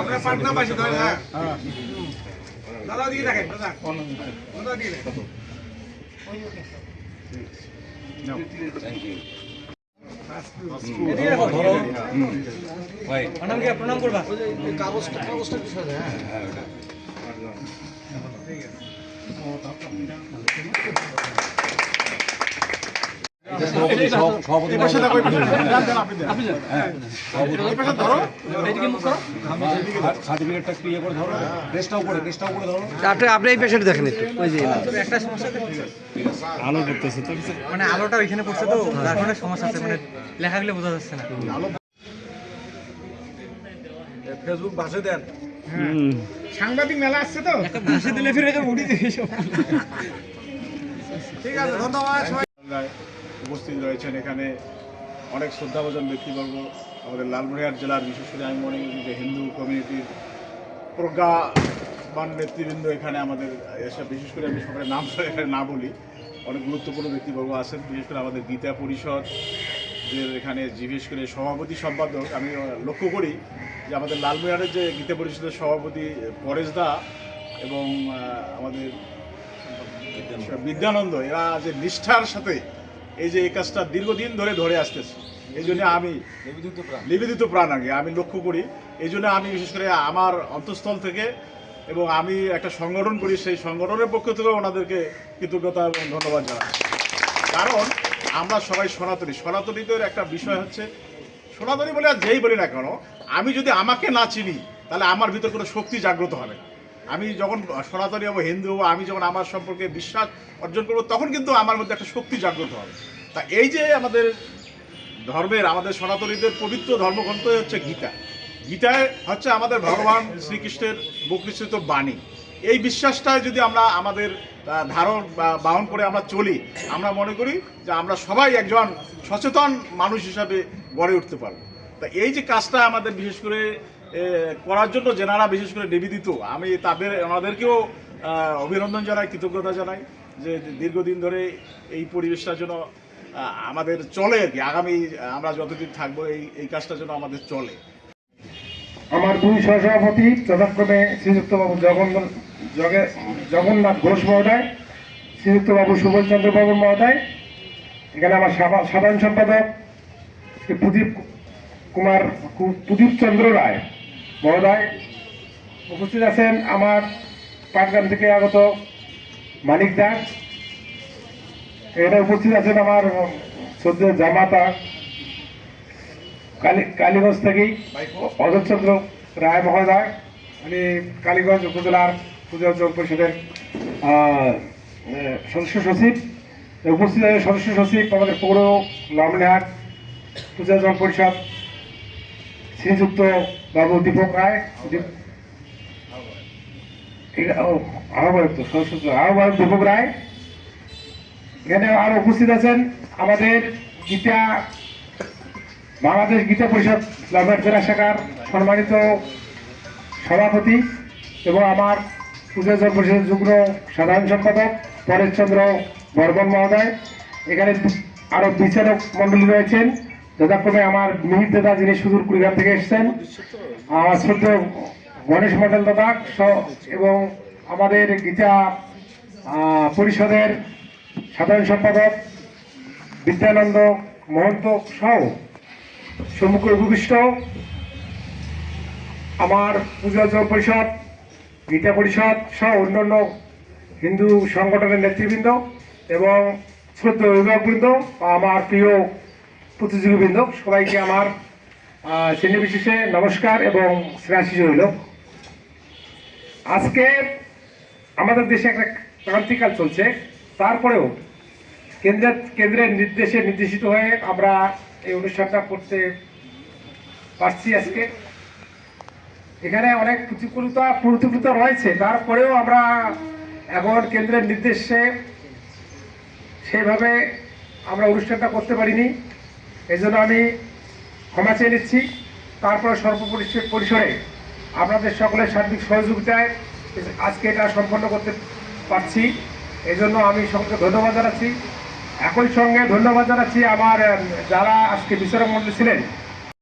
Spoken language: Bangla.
আপনার পাটনা পাশে ধরে না দাদা দিয়ে দেখেন দাদা দাদা দিয়ে দেখেন প্রণাম করবা কাগজটা বিষয় আপনি এই পেশেন্ট দেখেন একটু ওই যে আলো পড়তেছে তো মানে আলোটা ওইখানে পড়ছে তো যার কারণে সমস্যা আছে মানে লেখাগুলো বোঝা যাচ্ছে না ফেসবুক ভাষে দেন সাংবাদিক মেলা আসছে তো একটা ভাষে দিলে ফিরে তো উড়ি দেখি সব ঠিক আছে ধন্যবাদ উপস্থিত রয়েছেন এখানে অনেক শ্রদ্ধাভাজন ব্যক্তিবর্গ আমাদের লালমনিরহাট জেলার বিশেষ করে আমি মনে করি যে হিন্দু কমিউনিটির প্রজ্ঞাবান নেতৃবৃন্দ এখানে আমাদের এসে বিশেষ করে আমি সবাই নাম এখানে না বলি অনেক গুরুত্বপূর্ণ ব্যক্তিবর্গ আছেন বিশেষ করে আমাদের গীতা পরিষদ যে এখানে বিশেষ করে সভাপতি সম্পাদক আমি লক্ষ্য করি যে আমাদের লালমনিরহাটের যে গীতা পরিষদের সভাপতি পরেশ দা এবং আমাদের বিদ্যানন্দ এরা যে নিষ্ঠার সাথে এই যে এই কাজটা দীর্ঘদিন ধরে আসতেছে এই জন্য আমি নিবেদিত প্রাণ আগে আমি লক্ষ্য করি এই জন্য আমি বিশেষ করে আমার অন্তঃস্থল থেকে এবং আমি একটা সংগঠন করি সেই সংগঠনের পক্ষ থেকে ওনাদেরকে কৃতজ্ঞতা এবং ধন্যবাদ জানাই কারণ আমরা সবাই সনাতনীদের একটা বিষয় হচ্ছে সনাতনী বলে আর যেই বলি না কেন আমি যদি আমাকে না চিনি তাহলে আমার ভিতর কোনো শক্তি জাগ্রত হবে না আমি যখন সনাতনী হবো হিন্দু হবো আমি যখন আমার সম্পর্কে বিশ্বাস অর্জন করবো তখন কিন্তু আমার মধ্যে একটা শক্তি জাগ্রত হবে তা এই যে আমাদের ধর্মের আমাদের সনাতনীদের পবিত্র ধর্মগ্রন্থ হচ্ছে গীতায় হচ্ছে আমাদের ভগবান শ্রীকৃষ্ণের বকৃষ্ঠিত বাণী এই বিশ্বাসটায় যদি আমরা আমাদের ধারণ বা বাহন করে আমরা চলি আমরা মনে করি যে আমরা সবাই একজন সচেতন মানুষ হিসাবে গড়ে উঠতে পারবো তা এই যে কাজটা আমাদের বিশেষ করে করার জন্য যেনারা বিশেষ করে নিবেদিত আমি ওনাদেরকেও অভিনন্দন জানাই কৃতজ্ঞতা জানাই যে দীর্ঘদিন ধরে এই পরিবেশটার জন্য আমাদের চলে আর কি আগামী আমরা যতদিন থাকবো এই কাজটার জন্য আমাদের চলে আমার দুই সহসভাপতি যথাক্রমে শ্রীযুক্ত বাবু জগন্নাথ ঘোষ মহোদয় শ্রীযুক্ত বাবু সুবোধ চন্দ্র বাবু মহোদয় এখানে আমার সাধারণ সম্পাদক শ্রী প্রদীপ চন্দ্র রায় মহোদয় উপস্থিত আছেন আমার পাটগ্রাম থেকে আগত মানিক দাস এখানে উপস্থিত আছেন আমার শ্রদ্ধেয় জামাতা কালীগঞ্জ থেকেই অজয় চন্দ্র রায় মহোদয় উনি কালীগঞ্জ উপজেলার পূজা অঞ্চল পরিষদের সদস্য সচিব উপস্থিত আছেন সদস্য সচিব আমাদের পৌর লালমনিরহাট পূজা অঞ্চল পরিষদ শ্রীযুক্ত বাবু দীপক রায় আহ্বায়ক দীপক রায় এখানে আরো উপস্থিত আছেন আমাদের বাংলাদেশ গীতা পরিষদ লালমনিরহাট জেলা শাখার সম্মানিত সভাপতি এবং আমার পূজা অঞ্চল পরিষদের যুগ্ম সাধারণ সম্পাদক পরেশ চন্দ্র বর্মন মহোদয় এখানে আরো বিচারক মন্ডলী রয়েছেন যথাক্রমে আমার মিহির দাদা যিনি সুদূর কুড়িগ্রাম থেকে এসেছেন আমার শ্রদ্ধ গণেশ মন্ডল দাদা এবং আমাদের গীতা পরিষদের সাধারণ সম্পাদক বিদ্যানন্দ মহন্ত সহ সম্মুখে উপবিষ্ট আমার পূজা অঞ্চল পরিষদ গীতা পরিষদ সহ অন্যান্য হিন্দু সংগঠনের নেতৃবৃন্দ এবং শ্রদ্ধ অভিভাবকবৃন্দ আমার প্রিয় প্রতিযোগীবৃন্দ সবাইকে আমার শ্রেণী বিশেষে নমস্কার এবং শ্রেয়াশিস হইল আজকে আমাদের দেশে একটা ক্রান্তিকাল চলছে তারপরেও কেন্দ্রের নির্দেশে নির্দেশিত হয়ে আমরা এই অনুষ্ঠানটা করতে পারছি আজকে এখানে অনেক প্রতিকূলতা রয়েছে তারপরেও আমরা এখন কেন্দ্রের নির্দেশে সেইভাবে আমরা অনুষ্ঠানটা করতে পারিনি এই জন্য আমি ক্ষমা চেয়ে নিচ্ছি তারপরে সর্বপরিসরে আপনাদের সকলের সার্বিক সহযোগিতায় আজকে এটা সম্পন্ন করতে পারছি এই জন্য আমি সকলকে ধন্যবাদ জানাচ্ছি একই সঙ্গে ধন্যবাদ জানাচ্ছি আমার যারা আজকে বিচারক মণ্ডলী ছিলেন